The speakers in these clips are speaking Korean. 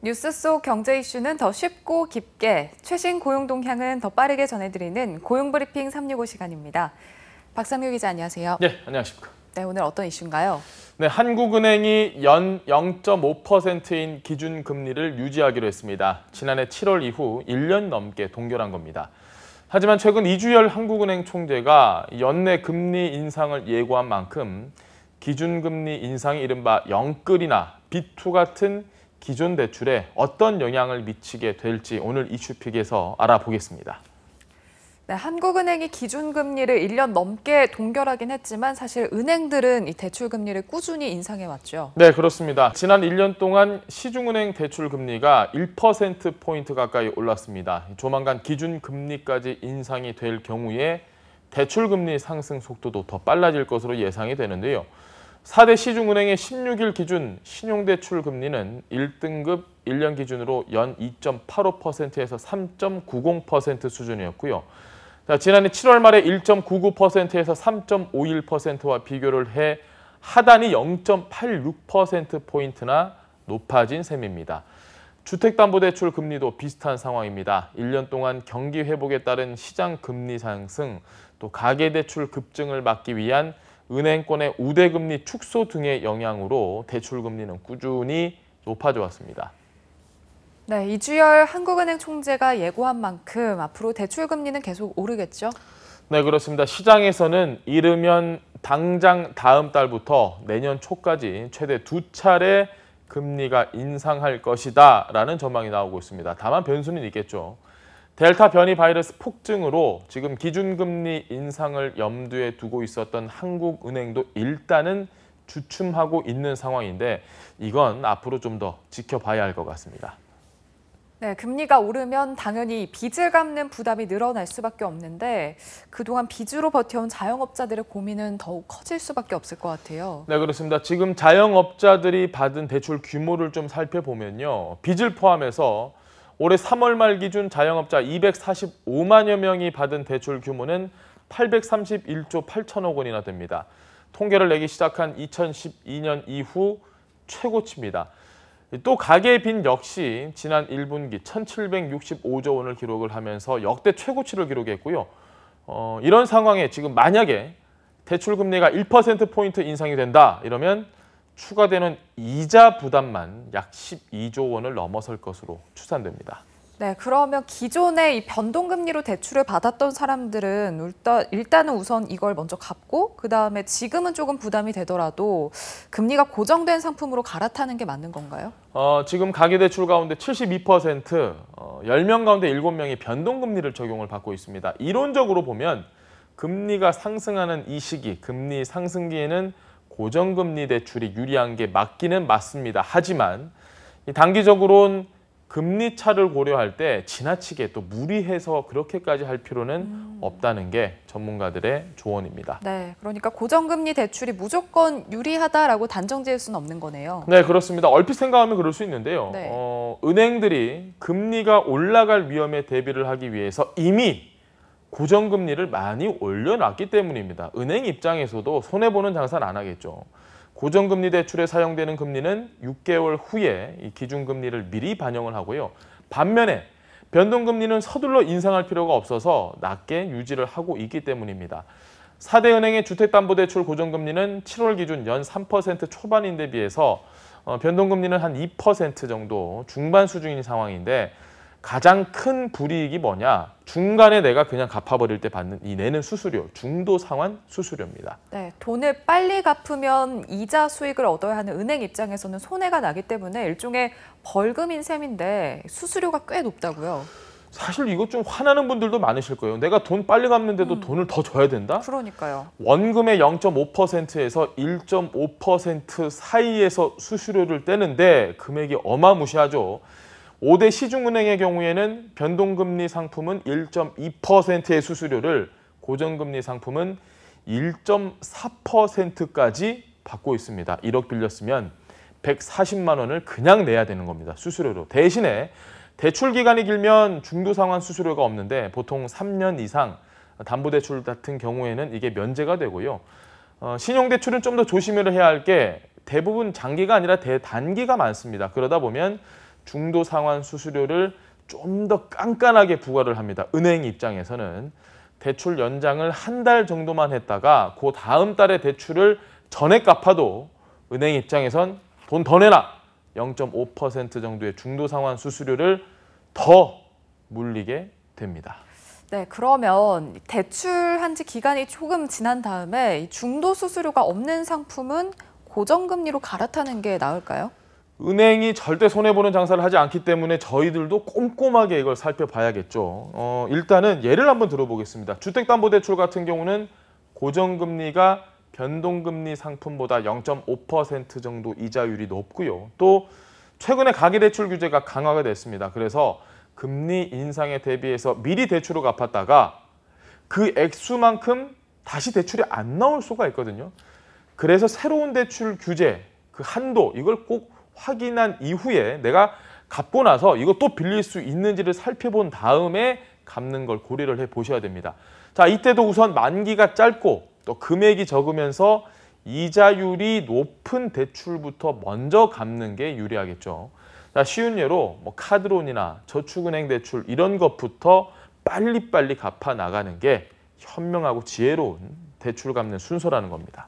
뉴스 속 경제 이슈는 더 쉽고 깊게, 최신 고용 동향은 더 빠르게 전해드리는 고용브리핑 365 시간입니다. 박상규 기자 안녕하세요. 네, 안녕하십니까. 네, 오늘 어떤 이슈인가요? 네, 한국은행이 연 0.5%인 기준금리를 유지하기로 했습니다. 지난해 7월 이후 1년 넘게 동결한 겁니다. 하지만 최근 이주열 한국은행 총재가 연내 금리 인상을 예고한 만큼 기준금리 인상이 이른바 영끌이나 B2 같은 기존 대출에 어떤 영향을 미치게 될지 오늘 이슈픽에서 알아보겠습니다. 네, 한국은행이 기준금리를 1년 넘게 동결하긴 했지만 사실 은행들은 이 대출금리를 꾸준히 인상해왔죠. 네, 그렇습니다. 지난 1년 동안 시중은행 대출금리가 1%포인트 가까이 올랐습니다. 조만간 기준금리까지 인상이 될 경우에 대출금리 상승 속도도 더 빨라질 것으로 예상이 되는데요. 4대 시중은행의 16일 기준 신용대출 금리는 1등급 1년 기준으로 연 2.85%에서 3.90% 수준이었고요. 지난해 7월 말에 1.99%에서 3.51%와 비교를 해 하단이 0.86%포인트나 높아진 셈입니다. 주택담보대출 금리도 비슷한 상황입니다. 1년 동안 경기 회복에 따른 시장 금리 상승, 또 가계대출 급증을 막기 위한 은행권의 우대금리 축소 등의 영향으로 대출금리는 꾸준히 높아져 왔습니다. 네, 이주열 한국은행 총재가 예고한 만큼 앞으로 대출금리는 계속 오르겠죠? 네, 그렇습니다. 시장에서는 이르면 당장 다음 달부터 내년 초까지 최대 2차례 금리가 인상할 것이다 라는 전망이 나오고 있습니다. 다만 변수는 있겠죠. 델타 변이 바이러스 폭증으로 지금 기준금리 인상을 염두에 두고 있었던 한국은행도 일단은 주춤하고 있는 상황인데 이건 앞으로 좀 더 지켜봐야 할 것 같습니다. 네, 금리가 오르면 당연히 빚을 갚는 부담이 늘어날 수밖에 없는데 그동안 빚으로 버텨온 자영업자들의 고민은 더욱 커질 수밖에 없을 것 같아요. 네, 그렇습니다. 지금 자영업자들이 받은 대출 규모를 좀 살펴보면요. 빚을 포함해서 올해 3월 말 기준 자영업자 245만여 명이 받은 대출 규모는 831조 8천억 원이나 됩니다. 통계를 내기 시작한 2012년 이후 최고치입니다. 또 가계 빚 역시 지난 1분기 1,765조 원을 기록을 하면서 역대 최고치를 기록했고요. 이런 상황에 지금 만약에 대출 금리가 1%포인트 인상이 된다 이러면 추가되는 이자 부담만 약 12조 원을 넘어설 것으로 추산됩니다. 네, 그러면 기존에 이 변동금리로 대출을 받았던 사람들은 일단은 우선 이걸 먼저 갚고 그다음에 지금은 조금 부담이 되더라도 금리가 고정된 상품으로 갈아타는 게 맞는 건가요? 지금 가계대출 가운데 72%, 10명 가운데 7명이 변동금리를 적용을 받고 있습니다. 이론적으로 보면 금리가 상승하는 이 시기, 금리 상승기에는 고정금리 대출이 유리한 게 맞기는 맞습니다. 하지만 단기적으로는 금리 차를 고려할 때 지나치게 또 무리해서 그렇게까지 할 필요는 없다는 게 전문가들의 조언입니다. 네, 그러니까 고정금리 대출이 무조건 유리하다라고 단정 지을 수는 없는 거네요. 네, 그렇습니다. 얼핏 생각하면 그럴 수 있는데요. 네. 은행들이 금리가 올라갈 위험에 대비를 하기 위해서 이미 고정금리를 많이 올려놨기 때문입니다. 은행 입장에서도 손해보는 장사는 안 하겠죠. 고정금리 대출에 사용되는 금리는 6개월 후에 이 기준금리를 미리 반영을 하고요. 반면에 변동금리는 서둘러 인상할 필요가 없어서 낮게 유지를 하고 있기 때문입니다. 4대 은행의 주택담보대출 고정금리는 7월 기준 연 3% 초반인데 비해서 변동금리는 한 2% 정도 중반 수준인 상황인데 가장 큰 불이익이 뭐냐? 중간에 내가 그냥 갚아버릴 때 받는 이 내는 수수료, 중도 상환 수수료입니다. 네, 돈을 빨리 갚으면 이자 수익을 얻어야 하는 은행 입장에서는 손해가 나기 때문에 일종의 벌금인 셈인데 수수료가 꽤 높다고요. 사실 이것 좀 화나는 분들도 많으실 거예요. 내가 돈 빨리 갚는데도 돈을 더 줘야 된다? 그러니까요. 원금의 0.5%에서 1.5% 사이에서 수수료를 떼는데 금액이 어마무시하죠. 5대 시중은행의 경우에는 변동금리 상품은 1.2%의 수수료를 고정금리 상품은 1.4%까지 받고 있습니다. 1억 빌렸으면 140만 원을 그냥 내야 되는 겁니다. 수수료로. 대신에 대출 기간이 길면 중도 상환 수수료가 없는데 보통 3년 이상 담보대출 같은 경우에는 이게 면제가 되고요. 신용대출은 좀 더 조심을 해야 할 게 대부분 장기가 아니라 대단기가 많습니다. 그러다 보면 중도 상환 수수료를 좀 더 깐깐하게 부과를 합니다. 은행 입장에서는 대출 연장을 한 달 정도만 했다가 그 다음 달에 대출을 전액 갚아도 은행 입장에선 돈 더 내놔 0.5% 정도의 중도 상환 수수료를 더 물리게 됩니다. 네, 그러면 대출한 지 기간이 조금 지난 다음에 이 중도 수수료가 없는 상품은 고정금리로 갈아타는 게 나을까요? 은행이 절대 손해보는 장사를 하지 않기 때문에 저희들도 꼼꼼하게 이걸 살펴봐야겠죠. 일단은 예를 한번 들어보겠습니다. 주택담보대출 같은 경우는 고정금리가 변동금리 상품보다 0.5% 정도 이자율이 높고요. 또 최근에 가계대출 규제가 강화가 됐습니다. 그래서 금리 인상에 대비해서 미리 대출을 갚았다가 그 액수만큼 다시 대출이 안 나올 수가 있거든요. 그래서 새로운 대출 규제, 그 한도 이걸 꼭 확인한 이후에 내가 갚고 나서 이거 또 빌릴 수 있는지를 살펴본 다음에 갚는 걸 고려를 해보셔야 됩니다. 자, 이때도 우선 만기가 짧고 또 금액이 적으면서 이자율이 높은 대출부터 먼저 갚는 게 유리하겠죠. 자, 쉬운 예로 뭐 카드론이나 저축은행 대출 이런 것부터 빨리빨리 갚아 나가는 게 현명하고 지혜로운 대출 갚는 순서라는 겁니다.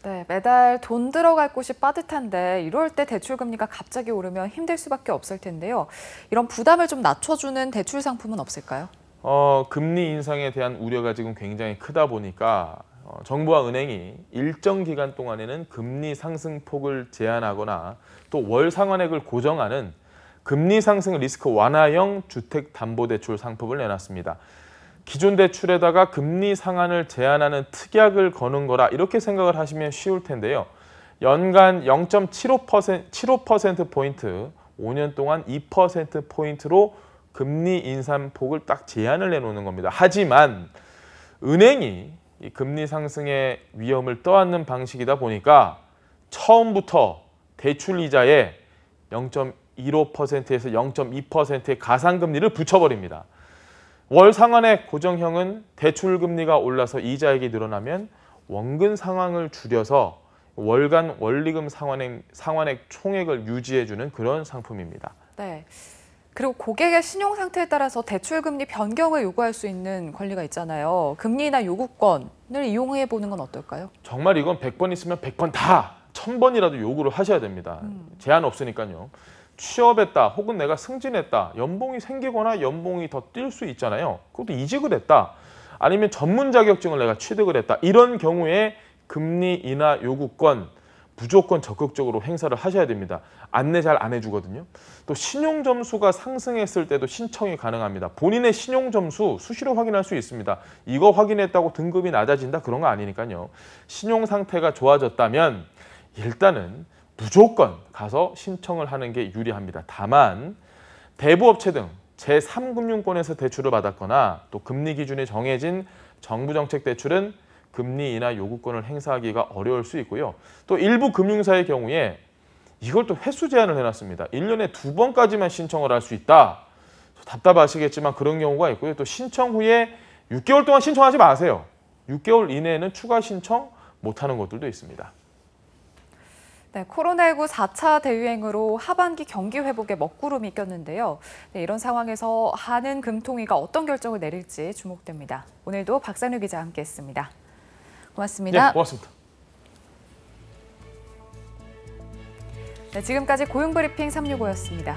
네, 매달 돈 들어갈 곳이 빠듯한데 이럴 때 대출 금리가 갑자기 오르면 힘들 수밖에 없을 텐데요. 이런 부담을 좀 낮춰주는 대출 상품은 없을까요? 금리 인상에 대한 우려가 지금 굉장히 크다 보니까 정부와 은행이 일정 기간 동안에는 금리 상승폭을 제한하거나 또 월 상환액을 고정하는 금리 상승 리스크 완화형 주택담보대출 상품을 내놨습니다. 기존 대출에다가 금리 상한을 제한하는 특약을 거는 거라 이렇게 생각을 하시면 쉬울 텐데요. 연간 0.75%포인트, 5년 동안 2%포인트로 금리 인상폭을 딱 제한을 내놓는 겁니다. 하지만 은행이 이 금리 상승의 위험을 떠안는 방식이다 보니까 처음부터 대출 이자에 0.15%에서 0.2%의 가상금리를 붙여버립니다. 월 상환액 고정형은 대출 금리가 올라서 이자액이 늘어나면 원금 상환을 줄여서 월간 원리금 상환액 총액을 유지해주는 그런 상품입니다. 네. 그리고 고객의 신용 상태에 따라서 대출 금리 변경을 요구할 수 있는 권리가 있잖아요. 금리나 요구권을 이용해 보는 건 어떨까요? 정말 이건 100번 있으면 100번 다 1000번이라도 요구를 하셔야 됩니다. 제한 없으니까요. 취업했다 혹은 내가 승진했다, 연봉이 생기거나 연봉이 더 뛸 수 있잖아요. 그것도 이직을 했다, 아니면 전문 자격증을 내가 취득을 했다. 이런 경우에 금리 인하 요구권 무조건 적극적으로 행사를 하셔야 됩니다. 안내 잘 안 해주거든요. 또 신용 점수가 상승했을 때도 신청이 가능합니다. 본인의 신용 점수 수시로 확인할 수 있습니다. 이거 확인했다고 등급이 낮아진다 그런 거 아니니까요. 신용 상태가 좋아졌다면 일단은 무조건 가서 신청을 하는 게 유리합니다. 다만 대부업체 등 제3금융권에서 대출을 받았거나 또 금리 기준이 정해진 정부 정책 대출은 금리 인하 요구권을 행사하기가 어려울 수 있고요. 또 일부 금융사의 경우에 이걸 또 횟수 제한을 해놨습니다. 1년에 2번까지만 신청을 할 수 있다. 답답하시겠지만 그런 경우가 있고요. 또 신청 후에 6개월 동안 신청하지 마세요. 6개월 이내에는 추가 신청 못하는 것들도 있습니다. 네, 코로나19 4차 대유행으로 하반기 경기 회복에 먹구름이 꼈는데요. 네, 이런 상황에서 한은 금통위가 어떤 결정을 내릴지 주목됩니다. 오늘도 박상규 기자와 함께했습니다. 고맙습니다. 네, 고맙습니다. 네, 지금까지 고용브리핑 365였습니다.